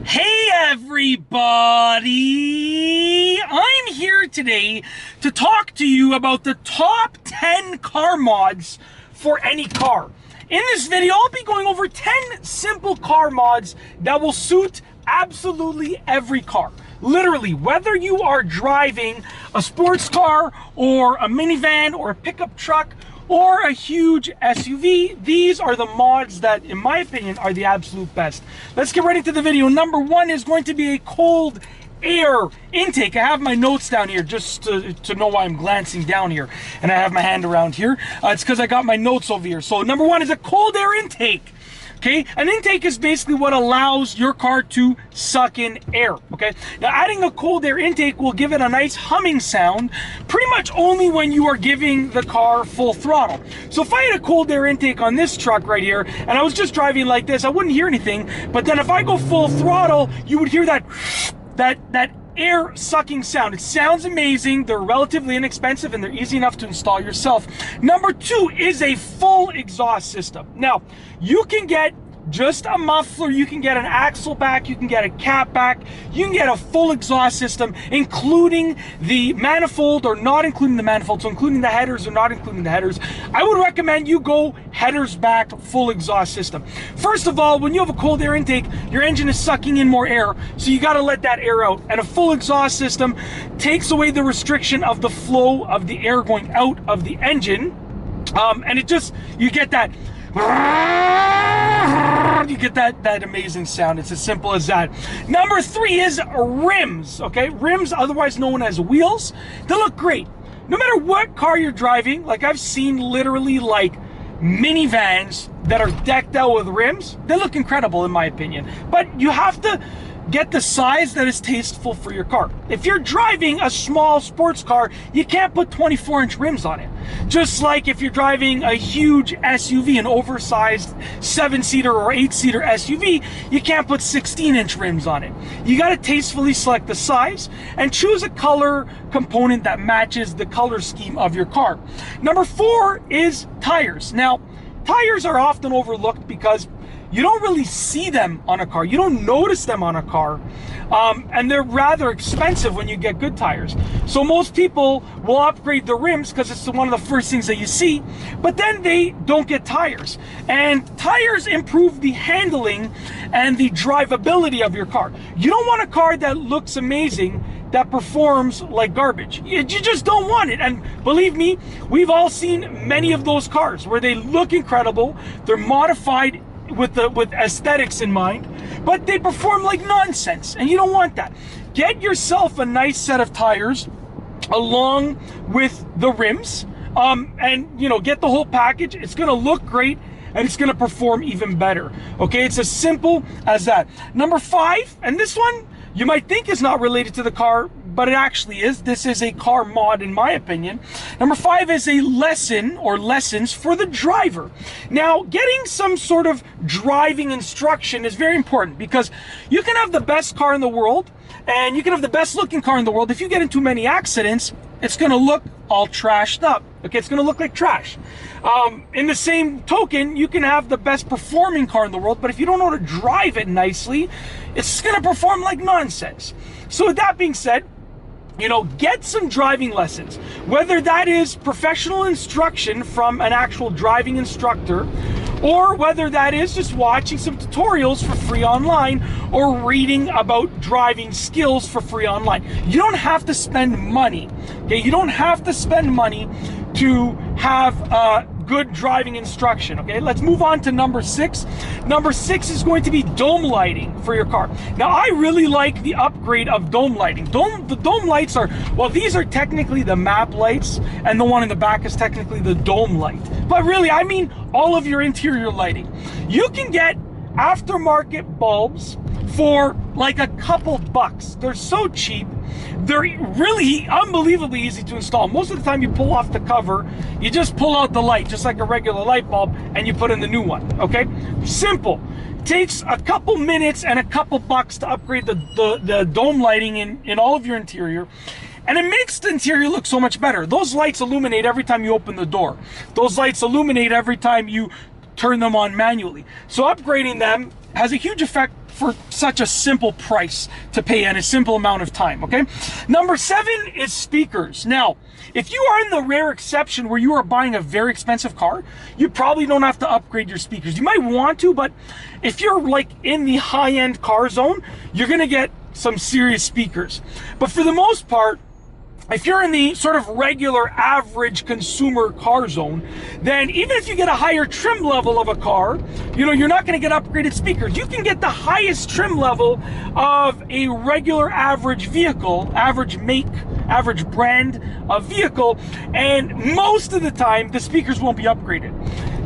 Hey everybody! I'm here today to talk to you about the top 10 car mods for any car. In this video, I'll be going over 10 simple car mods that will suit absolutely every car. Literally, whether you are driving a sports car or a minivan or a pickup truck or a huge SUV, these are the mods that, in my opinion, are the absolute best. Let's get right into the video. Number one is going to be a cold air intake. I have my notes down here just to know why I'm glancing down here, and I have my hand around here. It's because I got my notes over here. So number one is a cold air intake. Okay, an intake is basically what allows your car to suck in air. Okay, now adding a cold air intake will give it a nice humming sound pretty much only when you are giving the car full throttle. So if I had a cold air intake on this truck right here and I was just driving like this, I wouldn't hear anything. But then if I go full throttle, you would hear that air sucking sound. It sounds amazing. They're relatively inexpensive and they're easy enough to install yourself. Number two is a full exhaust system. Now, you can get just a muffler, you can get an axle back, you can get a cap back, you can get a full exhaust system, including the manifold or not including the manifold, so including the headers or not including the headers. I would recommend you go headers back, full exhaust system. First of all, when you have a cold air intake, your engine is sucking in more air, so you gotta let that air out. And a full exhaust system takes away the restriction of the flow of the air going out of the engine, and it just, you get that amazing sound. It's as simple as that. Number three is rims. Okay, rims, otherwise known as wheels. They look great no matter what car you're driving. Like, I've seen literally like minivans that are decked out with rims. They look incredible in my opinion, but you have to get the size that is tasteful for your car. If you're driving a small sports car, you can't put 24-inch rims on it. Just like if you're driving a huge SUV, an oversized 7-seater or 8-seater SUV, you can't put 16-inch rims on it. You gotta tastefully select the size and choose a color component that matches the color scheme of your car. Number four is tires. Now, tires are often overlooked because you don't really see them on a car. You don't notice them on a car. And they're rather expensive when you get good tires. So most people will upgrade the rims because it's one of the first things that you see, but then they don't get tires. And tires improve the handling and the drivability of your car. You don't want a car that looks amazing that performs like garbage. You just don't want it. And believe me, we've all seen many of those cars where they look incredible, they're modified with aesthetics in mind, but they perform like nonsense, and you don't want that. Get yourself a nice set of tires along with the rims, and get the whole package. It's gonna look great and it's gonna perform even better. Okay, it's as simple as that. Number five, and this one you might think is not related to the car, but it actually is. This is a car mod in my opinion. Number five is a lesson or lessons for the driver. Now, getting some sort of driving instruction is very important because you can have the best car in the world and you can have the best looking car in the world. If you get into many accidents, it's gonna look all trashed up. Okay, it's gonna look like trash. In the same token, you can have the best performing car in the world, but if you don't know how to drive it nicely, it's gonna perform like nonsense. So with that being said, get some driving lessons, whether that is professional instruction from an actual driving instructor, or whether that is just watching some tutorials for free online or reading about driving skills for free online. You don't have to spend money, okay? You don't have to spend money to have good driving instruction. Okay, let's move on to number six. Number six is going to be dome lighting for your car. Now, I really like the upgrade of dome lighting. The dome lights are, well, these are technically the map lights, and the one in the back is technically the dome light. But really, I mean all of your interior lighting. You can get aftermarket bulbs for like a couple bucks. They're so cheap. They're really unbelievably easy to install. Most of the time you pull off the cover, you just pull out the light, just like a regular light bulb, and you put in the new one, okay? Simple. Takes a couple minutes and a couple bucks to upgrade the dome lighting in all of your interior. And it makes the interior look so much better. Those lights illuminate every time you open the door. Those lights illuminate every time you turn them on manually. So upgrading them has a huge effect for such a simple price to pay and a simple amount of time, okay? Number 7 is speakers. Now, if you are in the rare exception where you are buying a very expensive car, you probably don't have to upgrade your speakers. You might want to, but if you're like in the high-end car zone, you're gonna get some serious speakers. But for the most part, if you're in the sort of regular average consumer car zone, then even if you get a higher trim level of a car, you know, you're not going to get upgraded speakers. You can get the highest trim level of a regular average vehicle, average make, average brand of vehicle, and most of the time the speakers won't be upgraded.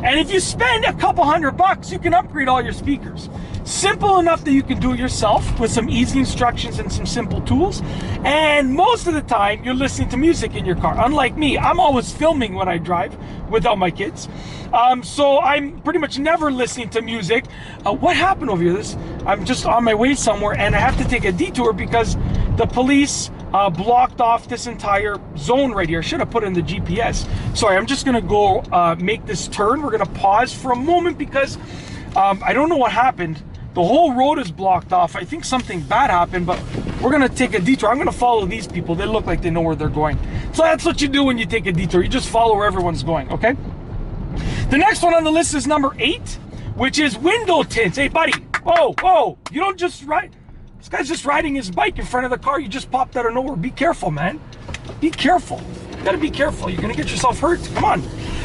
And if you spend a couple $100, you can upgrade all your speakers. Simple enough that you can do it yourself with some easy instructions and some simple tools. And most of the time, you're listening to music in your car. Unlike me, I'm always filming when I drive without my kids. So I'm pretty much never listening to music. What happened over here? I'm just on my way somewhere and I have to take a detour because the police blocked off this entire zone right here. I should have put in the GPS. Sorry, I'm just gonna go make this turn. We're gonna pause for a moment because I don't know what happened. The whole road is blocked off. I think something bad happened, but we're gonna take a detour. I'm gonna follow these people. They look like they know where they're going. So that's what you do when you take a detour. You just follow where everyone's going, okay? The next one on the list is number 8, which is window tints. Hey, buddy, whoa, you don't just ride. This guy's just riding his bike in front of the car. You just popped out of nowhere. Be careful, man. Be careful. You gotta be careful. You're gonna get yourself hurt. Come on.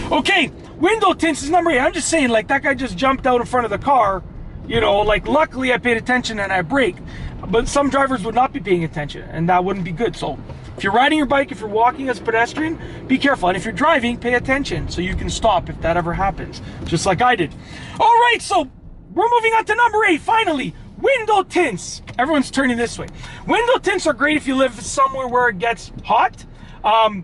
Okay, window tints is number 8. I'm just saying, like, that guy just jumped out in front of the car. You know, like, luckily I paid attention and I braked. But some drivers would not be paying attention, and that wouldn't be good. So if you're riding your bike, if you're walking as a pedestrian, be careful. And if you're driving, pay attention so you can stop if that ever happens, just like I did. All right, so we're moving on to number 8, finally. Window tints. Everyone's turning this way. Window tints are great if you live somewhere where it gets hot,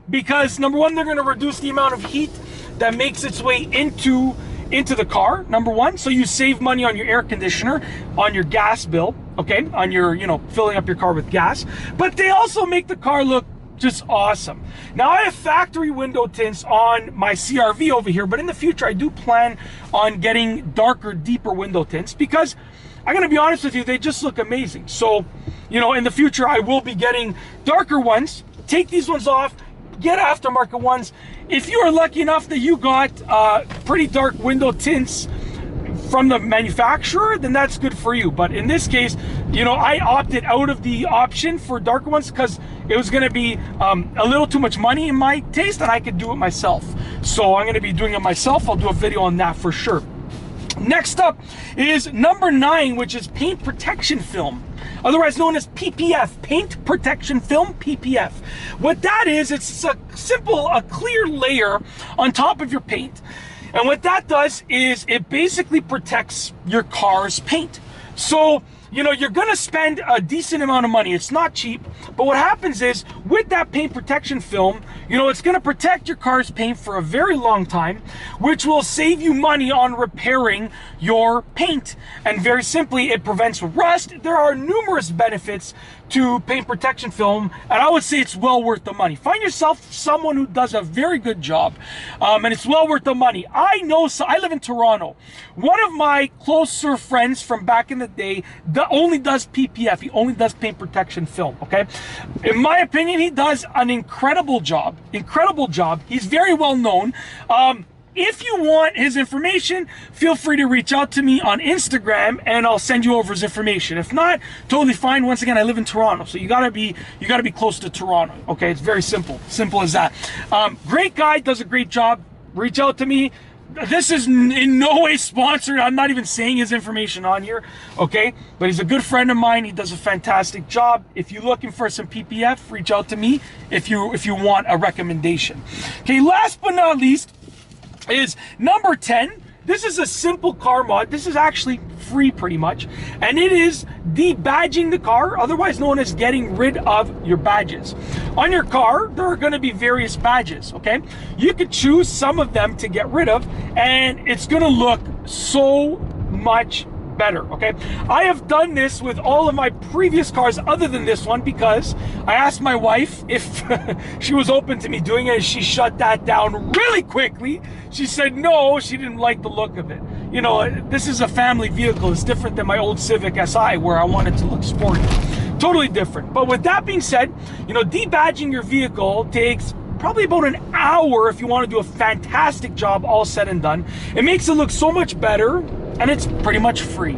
because number 1, they're going to reduce the amount of heat that makes its way into the car, number 1. So you save money on your air conditioner, on your gas bill, okay, on your, you know, filling up your car with gas. But they also make the car look just awesome. Now, I have factory window tints on my CRV over here, but in the future I do plan on getting darker, deeper window tints because I'm gonna be honest with you, they just look amazing. So, you know, in the future I will be getting darker ones, take these ones off, get aftermarket ones. If you are lucky enough that you got pretty dark window tints from the manufacturer, then that's good for you. But in this case, you know, I opted out of the option for darker ones because it was going to be a little too much money in my taste, and I could do it myself. So I'm going to be doing it myself. I'll do a video on that for sure. Next up is number 9, which is paint protection film, otherwise known as PPF, paint protection film, PPF. What that is, it's a simple, a clear layer on top of your paint. And what that does is it basically protects your car's paint. So, you know, you're gonna spend a decent amount of money. It's not cheap, but what happens is with that paint protection film, you know, it's gonna protect your car's paint for a very long time, which will save you money on repairing your paint. And very simply, it prevents rust. There are numerous benefits to paint protection film, and I would say it's well worth the money. Find yourself someone who does a very good job, and it's well worth the money. I know, so I live in Toronto. One of my closer friends from back in the day that only does PPF. He only does paint protection film, okay? In my opinion, he does an incredible job. He's very well known. If you want his information, feel free to reach out to me on Instagram and I'll send you over his information. If not, totally fine. Once again, I live in Toronto, so you gotta be close to Toronto. Okay, it's very simple as that. Great guy, does a great job. Reach out to me. This is in no way sponsored. I'm not even saying his information on here, okay? But he's a good friend of mine. He does a fantastic job. If you're looking for some PPF, reach out to me if you want a recommendation. Okay, last but not least is number 10. This is a simple car mod. This is actually free pretty much, and it is debadging the car, otherwise known as getting rid of your badges. On your car, there are going to be various badges, okay? You could choose some of them to get rid of, and it's going to look so much better, okay? I have done this with all of my previous cars other than this one because I asked my wife if she was open to me doing it, and she shut that down really quickly. She said no, she didn't like the look of it. you know, this is a family vehicle. It's different than my old Civic Si where I wanted to look sporty. Totally different. But with that being said, you know, debadging your vehicle takes probably about an hour if you want to do a fantastic job, all said and done. It makes it look so much better, and it's pretty much free.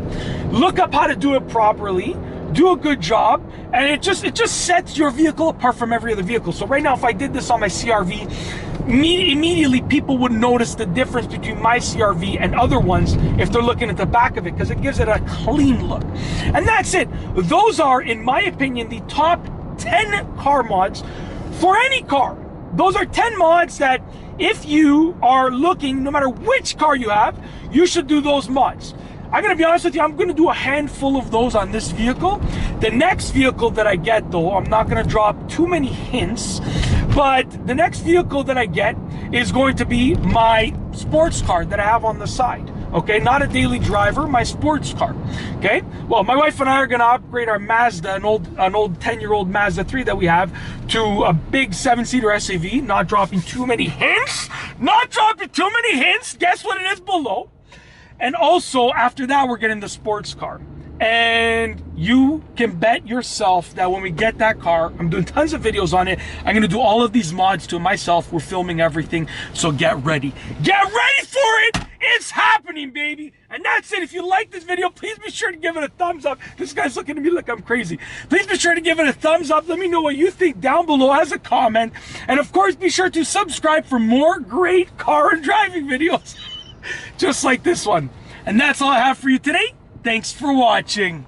Look up how to do it properly, do a good job, and it just sets your vehicle apart from every other vehicle. So right now, if I did this on my CRV, immediately people would notice the difference between my CRV and other ones if they're looking at the back of it, because it gives it a clean look. And that's it. Those are, in my opinion, the top 10 car mods for any car. Those are 10 mods that if you are looking, no matter which car you have, you should do those mods. I'm gonna be honest with you, I'm gonna do a handful of those on this vehicle. The next vehicle that I get though, I'm not gonna drop too many hints, but the next vehicle that I get is going to be my sports car that I have on the side. Okay, not a daily driver, my sports car. Okay, well, my wife and I are gonna upgrade our Mazda, an old 10-year-old Mazda 3 that we have, to a big 7-seater SUV. Not dropping too many hints. Not dropping too many hints. Guess what it is below. And also, after that, we're getting the sports car. And you can bet yourself that when we get that car, I'm doing tons of videos on it. I'm going to do all of these mods to it myself. We're filming everything. So get ready. Get ready for it. It's happening, baby. And that's it. If you like this video, please be sure to give it a thumbs up. This guy's looking at me like I'm crazy. Please be sure to give it a thumbs up. Let me know what you think down below as a comment. And of course, be sure to subscribe for more great car and driving videos just like this one. And that's all I have for you today. Thanks for watching.